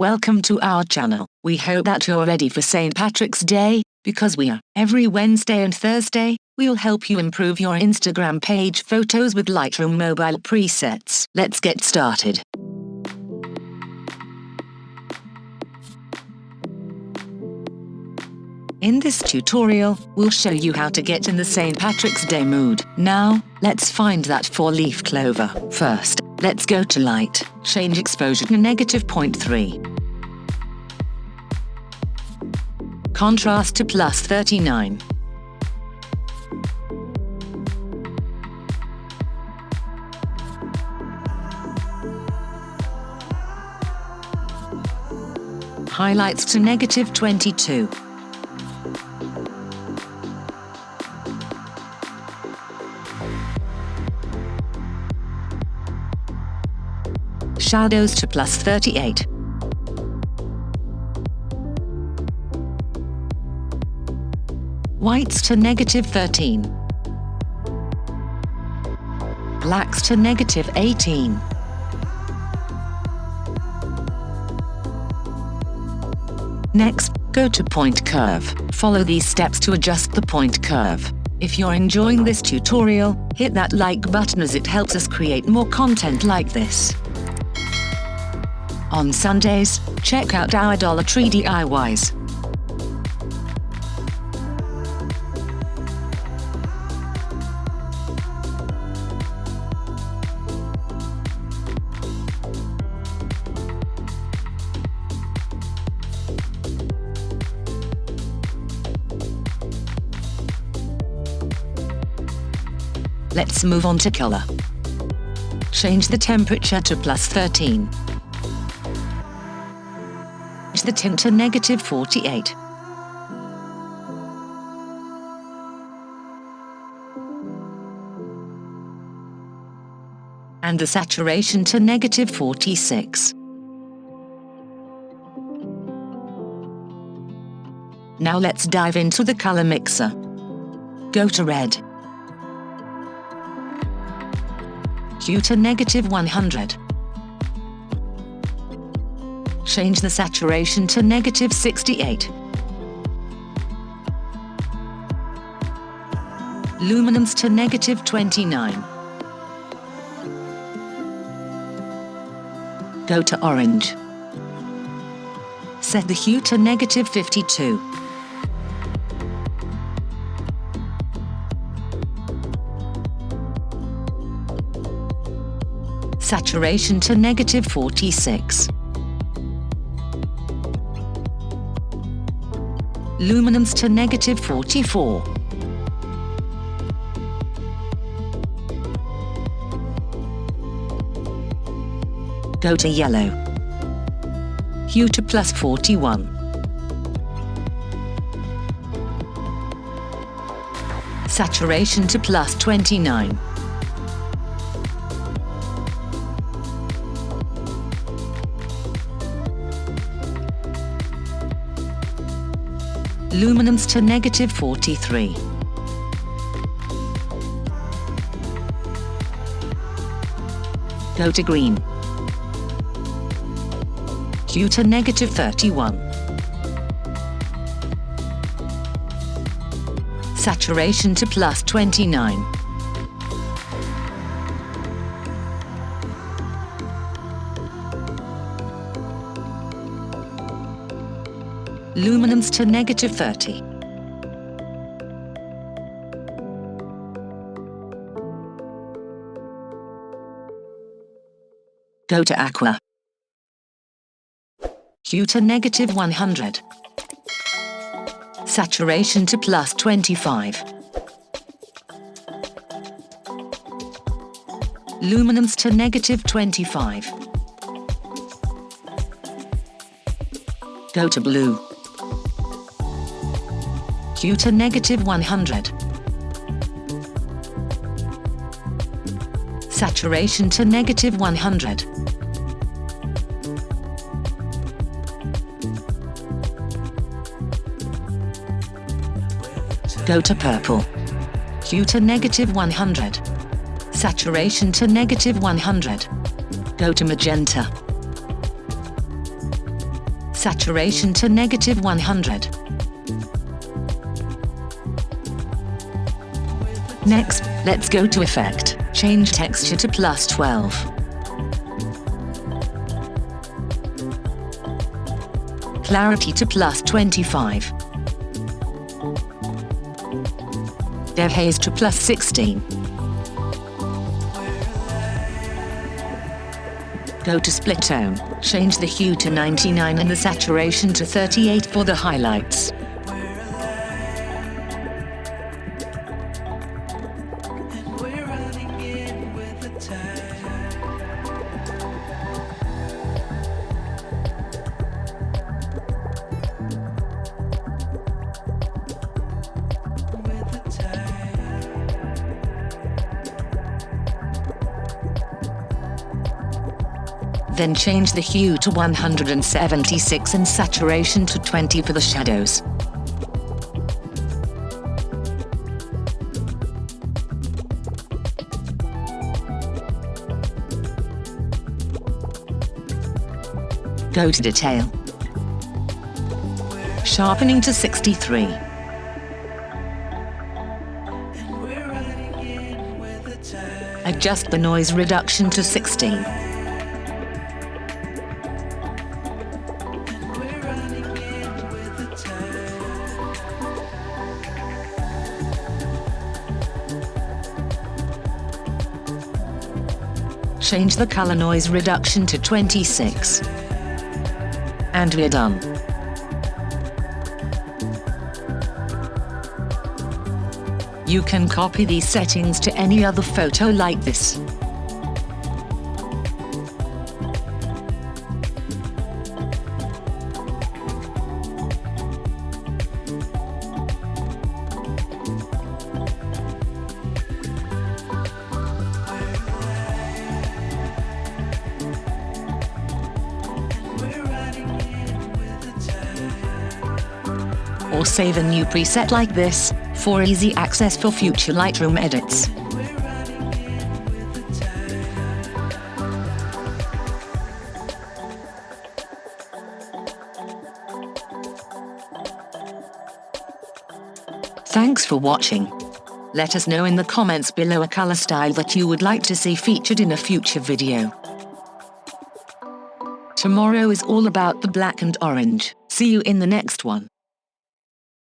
Welcome to our channel. We hope that you're ready for St. Patrick's Day, because we are. Every Wednesday and Thursday, we'll help you improve your Instagram page photos with Lightroom mobile presets. Let's get started. In this tutorial, we'll show you how to get in the St. Patrick's Day mood. Now, let's find that 4-leaf clover. First, let's go to Light, change exposure to -0.3. Contrast to +39. Highlights to -22. Shadows to +38. Whites to -13. Blacks to -18. Next, go to Point Curve. Follow these steps to adjust the point curve. If you're enjoying this tutorial, hit that like button as it helps us create more content like this. On Sundays, check out our Dollar Tree DIYs. Let's move on to color. Change the temperature to +13. The tint to -48. And the saturation to -46. Now let's dive into the color mixer. Go to Red. Hue to -100. Change the saturation to -68. Luminance to -29. Go to Orange. Set the hue to -52. Saturation to -46. Luminance to -44. Go to Yellow. Hue to +41. Saturation to +29. Luminance to -43. Go to Green. Hue to -31. Saturation to +29. Luminance to -30. Go to Aqua. Hue to -100. Saturation to +25. Luminance to -25. Go to Blue. Hue to -100. Saturation to -100. Go to Purple. Hue to -100. Saturation to -100. Go to Magenta. Saturation to -100. Next, let's go to Effect, change texture to +12. Clarity to +25. Dehaze to +16. Go to Split Tone, change the hue to 99 and the saturation to 38 for the highlights. Then change the hue to 176 and saturation to 20 for the shadows. Go to Detail. Sharpening to 63. Adjust the noise reduction to 16. Change the color noise reduction to 26. And we're done. You can copy these settings to any other photo like this. Or save a new preset like this, for easy access for future Lightroom edits. Thanks for watching. Let us know in the comments below a color style that you would like to see featured in a future video. Tomorrow is all about the black and orange. See you in the next one.